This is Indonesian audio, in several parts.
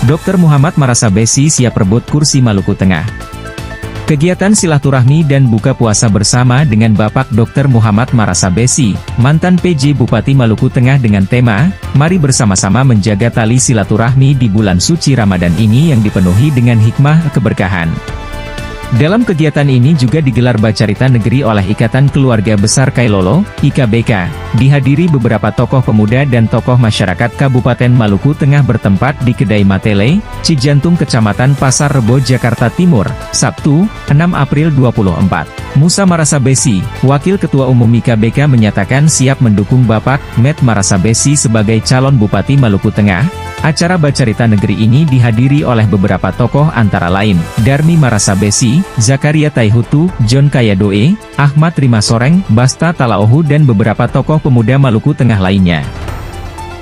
Dr. Muhammad Marasabesi siap rebut kursi Maluku Tengah. Kegiatan silaturahmi dan buka puasa bersama dengan Bapak Dr. Muhammad Marasabesi, mantan PJ Bupati Maluku Tengah dengan tema, "Mari bersama-sama menjaga tali silaturahmi di bulan suci Ramadan ini yang dipenuhi dengan hikmah keberkahan." Dalam kegiatan ini juga digelar bacarita negeri oleh Ikatan Keluarga Besar Kailolo, IKBK, dihadiri beberapa tokoh pemuda dan tokoh masyarakat Kabupaten Maluku Tengah bertempat di Kedai Matele, Cijantung Kecamatan Pasar Rebo Jakarta Timur, Sabtu, 6 April 24. Musa Marasabesi, Wakil Ketua Umum IKBK menyatakan siap mendukung Bapak Met Marasabesi sebagai calon Bupati Maluku Tengah. Acara bacarita negeri ini dihadiri oleh beberapa tokoh antara lain, Darmi Marasabesi, Zakaria Taihutu, John Kayadoe, Ahmad Rima Soreng, Basta Talaohu dan beberapa tokoh pemuda Maluku Tengah lainnya.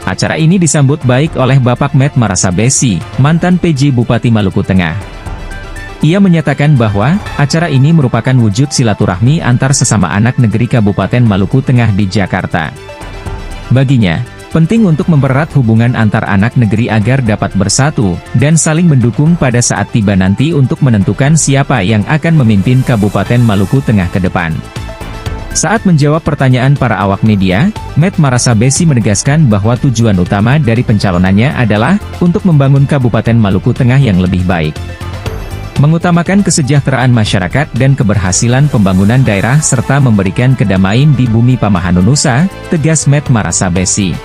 Acara ini disambut baik oleh Bapak Met Marasabesi, mantan PJ Bupati Maluku Tengah. Ia menyatakan bahwa, acara ini merupakan wujud silaturahmi antar sesama anak negeri Kabupaten Maluku Tengah di Jakarta. Baginya, penting untuk mempererat hubungan antar anak negeri agar dapat bersatu, dan saling mendukung pada saat tiba nanti untuk menentukan siapa yang akan memimpin Kabupaten Maluku Tengah ke depan. Saat menjawab pertanyaan para awak media, Met Marasabesi menegaskan bahwa tujuan utama dari pencalonannya adalah, untuk membangun Kabupaten Maluku Tengah yang lebih baik. Mengutamakan kesejahteraan masyarakat dan keberhasilan pembangunan daerah serta memberikan kedamaian di bumi Pamahan Nusa, tegas Met Marasabesi.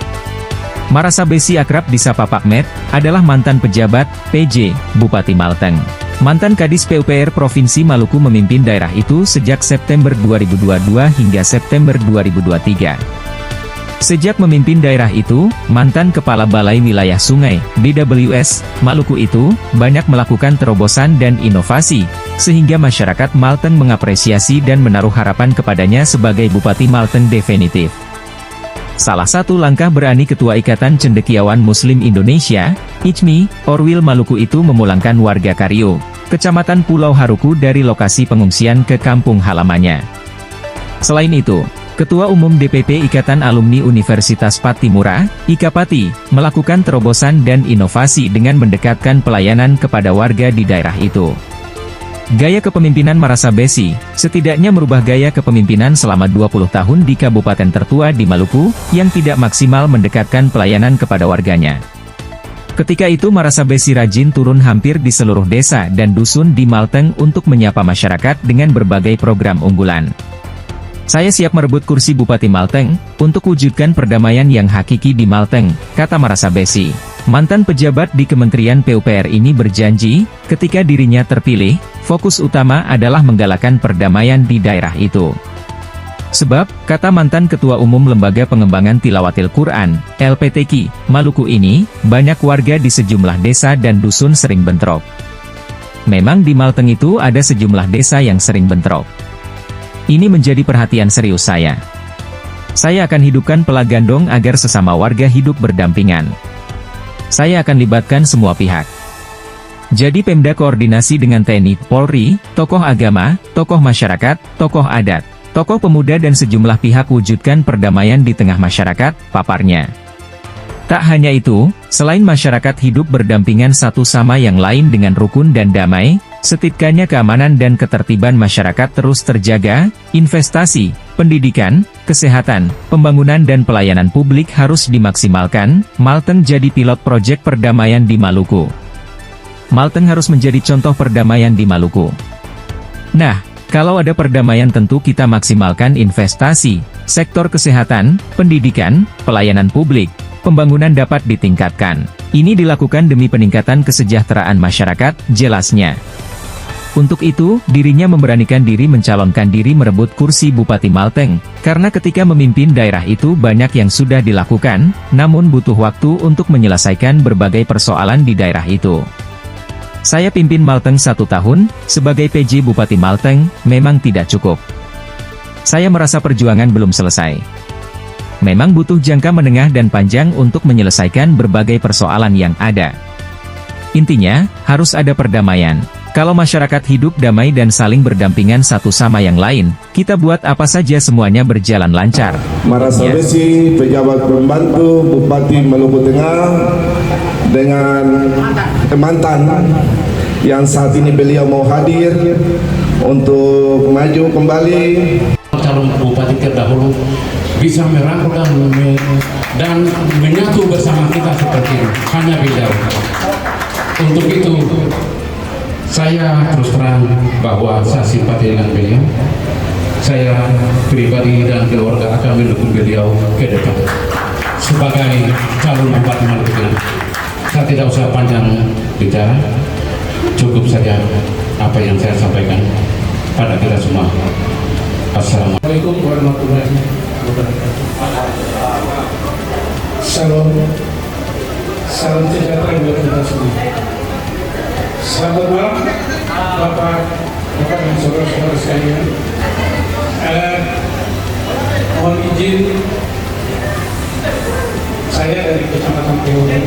Marasabesi akrab disapa Pak Met, adalah mantan pejabat, PJ, Bupati Malteng. Mantan Kadis PUPR Provinsi Maluku memimpin daerah itu sejak September 2022 hingga September 2023. Sejak memimpin daerah itu, mantan Kepala Balai Wilayah Sungai, BWS, Maluku itu, banyak melakukan terobosan dan inovasi, sehingga masyarakat Malteng mengapresiasi dan menaruh harapan kepadanya sebagai Bupati Malteng definitif. Salah satu langkah berani Ketua Ikatan Cendekiawan Muslim Indonesia, ICMI, Orwil Maluku itu memulangkan warga Kario, Kecamatan Pulau Haruku dari lokasi pengungsian ke kampung halamannya. Selain itu, Ketua Umum DPP Ikatan Alumni Universitas Patimura, IKAPATI, melakukan terobosan dan inovasi dengan mendekatkan pelayanan kepada warga di daerah itu. Gaya kepemimpinan Marasabesi, setidaknya merubah gaya kepemimpinan selama 20 tahun di kabupaten tertua di Maluku, yang tidak maksimal mendekatkan pelayanan kepada warganya. Ketika itu Marasabesi rajin turun hampir di seluruh desa dan dusun di Malteng untuk menyapa masyarakat dengan berbagai program unggulan. "Saya siap merebut kursi Bupati Malteng, untuk wujudkan perdamaian yang hakiki di Malteng," kata Marasabesi. Mantan pejabat di Kementerian PUPR ini berjanji, ketika dirinya terpilih, fokus utama adalah menggalakkan perdamaian di daerah itu. Sebab, kata mantan Ketua Umum Lembaga Pengembangan Tilawatil Quran, LPTQ, Maluku ini, banyak warga di sejumlah desa dan dusun sering bentrok. Memang di Malteng itu ada sejumlah desa yang sering bentrok. Ini menjadi perhatian serius saya. Saya akan hidupkan pelagandong agar sesama warga hidup berdampingan. Saya akan libatkan semua pihak. Jadi Pemda koordinasi dengan TNI, Polri, tokoh agama, tokoh masyarakat, tokoh adat, tokoh pemuda dan sejumlah pihak wujudkan perdamaian di tengah masyarakat, paparnya. Tak hanya itu, selain masyarakat hidup berdampingan satu sama yang lain dengan rukun dan damai, setidaknya keamanan dan ketertiban masyarakat terus terjaga, investasi, pendidikan, kesehatan, pembangunan dan pelayanan publik harus dimaksimalkan. Malteng jadi pilot proyek perdamaian di Maluku. Malteng harus menjadi contoh perdamaian di Maluku. Nah, kalau ada perdamaian tentu kita maksimalkan investasi, sektor kesehatan, pendidikan, pelayanan publik, pembangunan dapat ditingkatkan. Ini dilakukan demi peningkatan kesejahteraan masyarakat, jelasnya. Untuk itu, dirinya memberanikan diri mencalonkan diri merebut kursi Bupati Malteng, karena ketika memimpin daerah itu banyak yang sudah dilakukan, namun butuh waktu untuk menyelesaikan berbagai persoalan di daerah itu. Saya pimpin Malteng 1 tahun, sebagai PJ Bupati Malteng, memang tidak cukup. Saya merasa perjuangan belum selesai. Memang butuh jangka menengah dan panjang untuk menyelesaikan berbagai persoalan yang ada. Intinya, harus ada perdamaian. Kalau masyarakat hidup damai dan saling berdampingan satu sama yang lain, kita buat apa saja semuanya berjalan lancar. Marasabesi, pejabat pembantu Bupati Maluku Tengah, dengan mantan yang saat ini beliau mau hadir untuk maju kembali. Calon bupati terdahulu bisa merangkul dan menyatu bersama kita seperti ini. Hanya beliau. Untuk itu saya terus terang bahwa saya simpati dengan beliau. Saya pribadi dan keluarga akan mendukung beliau ke depan sebagai calon bupati Maluku Tengah. Saya tidak usah panjang bicara, cukup saja apa yang saya sampaikan pada kita semua. Assalamualaikum warahmatullahi wabarakatuh. Salam sejahtera buat kita semua. Selamat malam, Bapak dan saudara-saudara sekalian. Mohon izin, saya dari Kecamatan Pehodo,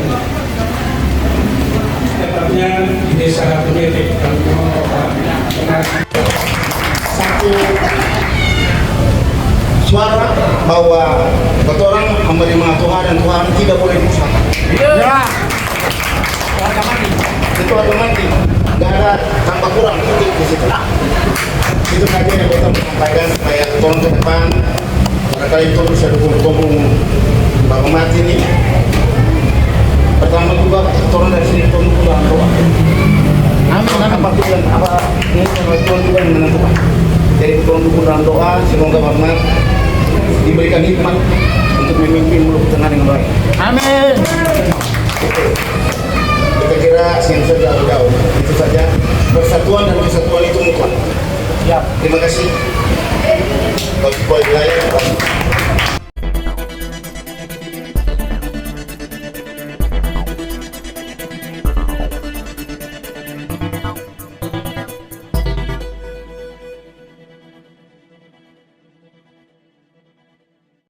tepatnya di Desa Hatunete, Kabupaten Kota. Satu suara bahwa orang menerima Tuhan dan Tuhan tidak boleh diusahakan. Ya. Itu harga mati. Nggak ada tambah kurang di situ. Itu saja yang kita sampaikan supaya turun ke depan. Barangkali itu bisa dukung Bapak Mati ini. Pertama juga turun dari sini turun ke dalam doa. Amin. Apa tujuan apa ini tujuan juga yang menentukan. Jadi turun ke dalam doa semoga Bapak Mati diberikan hikmat untuk memimpin Maluku Tengah dengan baik. Amin. Kita kira sensor jauh-jauh itu saja. Persatuan dan kesatuan itu mutlak. Ya. Terima kasih. Bagi wilayah.